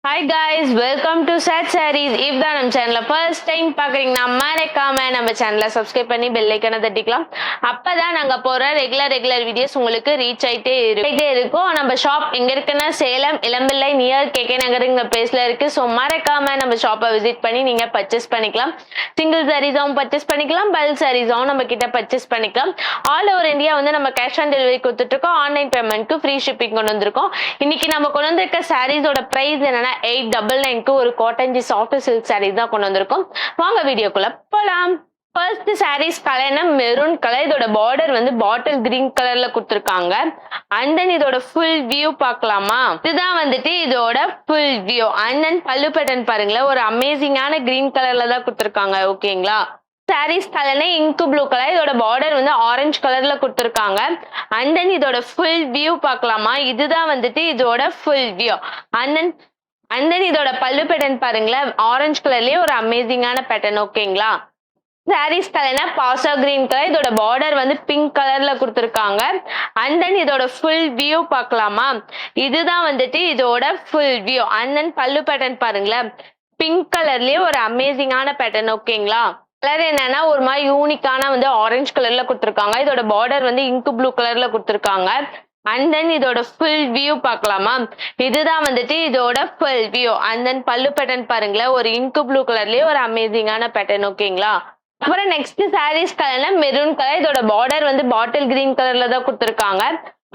Hi guys, welcome to Sad Sarees. If தான் நம்ம சேனலை ஃபர்ஸ்ட் டைம் பார்க்குறீங்கன்னா மறக்காம நம்ம சேனலை சப்ஸ்கிரைப் பண்ணி பெல் ஐக்கனை தட்டிக்கலாம். அப்பதான் நாங்க போற ரெகுலர் வீடியோஸ் உங்களுக்கு ரீச் ஆயிட்டே இருக்கும். நம்ம ஷாப் எங்க இருக்குன்னா சேலம் இளம்பிள்ளை நியர் கேகே நகருங்கிற பிளேஸ்ல இருக்கு. ஸோ மறக்காம நம்ம ஷாப்பை விசிட் பண்ணி நீங்க பர்ச்சேஸ் பண்ணிக்கலாம். சிங்கிள் சாரீஸாவும் பர்ச்சேஸ் பண்ணிக்கலாம், பல்க் சாரீஸாவும் நம்ம கிட்ட பர்ச்சேஸ் பண்ணிக்கலாம். ஆல் ஓவர் இந்தியா வந்து நம்ம கேஷ் ஆன் டெலிவரி கொடுத்துட்டு இருக்கோம். ஆன்லைன் பேமெண்ட்க்கு ஃப்ரீ ஷிப்பிங் கொண்டு வந்திருக்கோம். இன்னைக்கு நம்ம கொண்டு வந்திருக்க சாரீஸோட பிரைஸ் என்னன்னா 899 ஒரு காட்டன் சாஃப்ட் சில்க் சாரீ தான் கொண்டு வந்திருக்கோம். வாங்க வீடியோக்குள்ள போலாம். ஃபர்ஸ்ட் சாரீஸ் கலர்னா மெரூன் கலர். இதோட பார்டர் வந்து பாட்டில் கிரீன் கலர்ல கொடுத்துருக்காங்க. அண்ட் தென் இதோட ஃபுல் வியூ பார்க்கலாமா? இதுதான் வந்துட்டு இதோட full view. And then pallu pattern பாருங்களேன், ஒரு அமேசிங்கான கிரீன் கலர்ல தான் கொடுத்துருக்காங்க. ஓகேங்களா? சாரீஸ் கலர்னா இங்கு ப்ளூ கலர். இதோட பார்டர் வந்து ஆரஞ்சு கலர்ல கொடுத்துருக்காங்க. அண்ட் தென் இதோட ஃபுல் வியூ பார்க்கலாமா? இதுதான் வந்துட்டு இதோட ஃபுல் வியூ. அண்ட் தென் இதோட பல்லு பேட்டர்ன் பாருங்களேன், ஆரஞ்சு கலர்லயே ஒரு அமேசிங்கான பேட்டர்ன். ஓகேங்களா? சாரீஸ் கலர்னா பாசா கிரீன் கலர். இதோட பார்டர் வந்து பிங்க் கலர்ல கொடுத்துருக்காங்க. அண்ட் தென் இதோட ஃபுல் வியூ பார்க்கலாமா? இதுதான் வந்துட்டு இதோட full view. And then pallu pattern பாருங்களேன், பிங்க் கலர்லயே ஒரு அமேசிங்கான பேட்டர்ன். ஓகேங்களா? கலர் என்னன்னா ஒரு மாதிரி யூனிக்கான வந்து ஆரஞ்சு கலர்ல கொடுத்துருக்காங்க. இதோட பார்டர் வந்து இங்கு ப்ளூ கலர்ல கொடுத்துருக்காங்க. அண்ட் தென் இதோட ஃபுல் வியூ பார்க்கலாமா? இதுதான் வந்துட்டு இதோட full view. And then pallu pattern பாருங்களேன், ஒரு இங்கு ப்ளூ கலர்லயே ஒரு அமேசிங்கான பேட்டர்ன். ஓகேங்களா? அப்புறம் நெக்ஸ்ட் சாரீஸ் கலர்ல மெரூன் கலர். இதோட பார்டர் வந்து பாட்டில் கிரீன் கலர்ல தான் கொடுத்துருக்காங்க.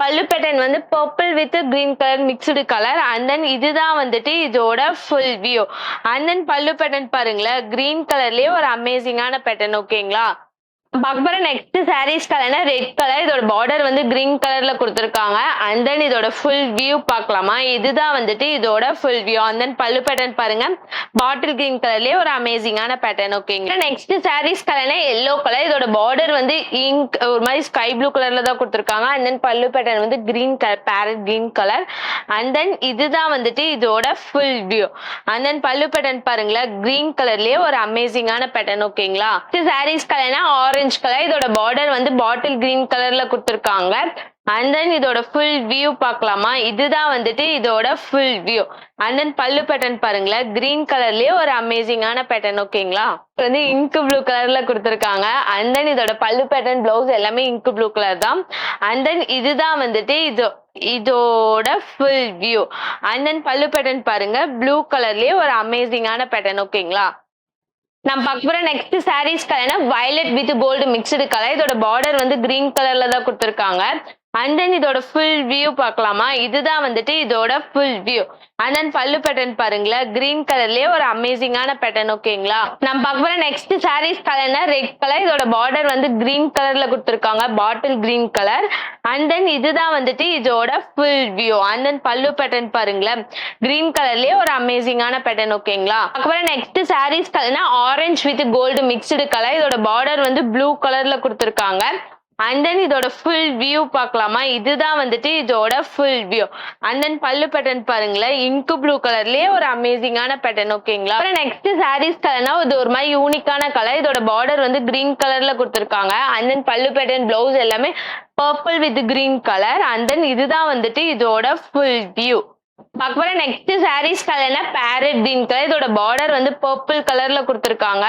பல்லு பேட்டர்ன் வந்து purple with green colour mixed colour. And then இதுதான் வந்துட்டு இதோட full view. And then pallu pattern பாருங்களேன், கிரீன் கலர்லயே ஒரு அமேசிங்கான பேட்டர்ன். ஓகேங்களா? பார்க்க நெக்ஸ்ட் சாரீஸ் கலர்னா ரெட் கலர். இதோட பார்டர் வந்து கிரீன் கலர்ல கொடுத்துருக்காங்க. அண்ட் தென் இதோட ஃபுல் வியூ பார்க்கலாமா? இதுதான் வந்துட்டு இதோட full view. And then pallu pattern பாருங்க, பாட்டில் கிரீன் கலர்லயே ஒரு அமேசிங்கான பேட்டர்ன். ஓகேங்க. நெக்ஸ்ட் சாரீஸ் கலர்னா எல்லோ கலர். இதோட பார்டர் வந்து இங்க் ஒரு மாதிரி ஸ்கை ப்ளூ கலர்ல தான் கொடுத்துருக்காங்க. அண்ட் தென் பல்லு பேட்டர்ன் வந்து green colour, farad green colour. And then இதுதான் வந்துட்டு இதோட full view. And then pallu pattern பாருங்களேன், கிரீன் கலர்லயே ஒரு அமேசிங்கான பேட்டர்ன். ஓகேங்களா? சாரீஸ் கலர்னா ஆரஞ்சு கலர். இதோட பார்டர் வந்து பாட்டில் கிரீன் கலர்ல கொடுத்துருக்காங்க. அண்ட் தென் இதோட ஃபுல் வியூ பார்க்கலாமா? இதுதான் வந்துட்டு இதோட full view. And then pallu pattern பாருங்களேன், கிரீன் கலர்லயே ஒரு அமேசிங்கான பேட்டர்ன். ஓகேங்களா? வந்து இங்கு ப்ளூ கலர்ல கொடுத்துருக்காங்க. அண்ட் தென் இதோட பல்லு பேட்டர்ன், பிளவுஸ் எல்லாமே இங்கு ப்ளூ கலர் தான். அண்ட் தென் இதுதான் வந்துட்டு இதோட full view. And then pallu pattern பாருங்க, ப்ளூ கலர்லயே ஒரு அமேசிங்கான பேட்டர்ன். ஓகேங்களா? நம்ம பார்க்க போற நெக்ஸ்ட் சாரீஸ் கலர்னா violet with gold mixed colour. இதோட பார்டர் வந்து கிரீன் கலர்ல தான் கொடுத்துருக்காங்க. அண்ட் தென் இதோட ஃபுல் வியூ பார்க்கலாமா? இதுதான் வந்துட்டு இதோட full view. And then pallu pattern பாருங்களேன், கிரீன் கலர்லயே ஒரு அமேசிங்கான பேட்டர்ன். ஓகேங்களா? நம்ம பார்க்க போற நெக்ஸ்ட் சாரீஸ் கலர்னா ரெட் கலர். இதோட பார்டர் வந்து கிரீன் கலர்ல கொடுத்துருக்காங்க, bottle green colour. And then இதுதான் வந்துட்டு இதோட full view. And then pallu pattern பாருங்களேன், கிரீன் கலர்லயே ஒரு அமேசிங்கான பேட்டர்ன். ஓகேங்களா? அப்புறம் நெக்ஸ்ட் சாரீஸ் கலர்னா orange with gold mixed colour. இதோட பார்டர் வந்து ப்ளூ கலர்ல கொடுத்துருக்காங்க. அண்ட் தென் இதோட ஃபுல் வியூ பார்க்கலாமா? இதுதான் வந்துட்டு இதோட full view. And then pallu pattern பாருங்களேன், இங்கு ப்ளூ கலர்லயே ஒரு அமேசிங்கான பேட்டர்ன். ஓகேங்களா? அப்புறம் நெக்ஸ்ட் சாரீஸ் கலர்னா இது ஒரு மாதிரி யூனிக்கான கலர். இதோட பார்டர் வந்து கிரீன் கலர்ல கொடுத்துருக்காங்க. And then pallu pattern, blouse எல்லாமே purple with green colour. And then இதுதான் வந்துட்டு இதோட ஃபுல் வியூ. பார்க்க நெக்ஸ்ட் சாரீஸ் கலர்னா பேரட் கிரீன் கலர். இதோட பார்டர் வந்து பர்பிள் கலர்ல கொடுத்துருக்காங்க.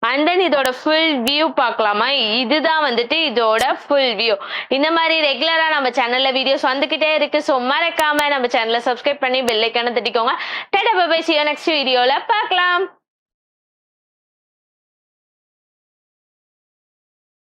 அண்ட் தென் இதோட ஃபுல் வியூ பார்க்கலாமா? இதுதான் வந்துட்டு இதோட ஃபுல் வியூ. இந்த மாதிரி ரெகுலரா நம்ம சேனல்ல வீடியோஸ் வந்துகிட்டே இருக்கு. ஸோ மறக்காம நம்ம சேனலை சப்ஸ்கிரைப் பண்ணி பெல் ஐக்கானை தட்டிக்கோங்க. Tata bye bye, see you next வீடியோல பார்க்கலாம்.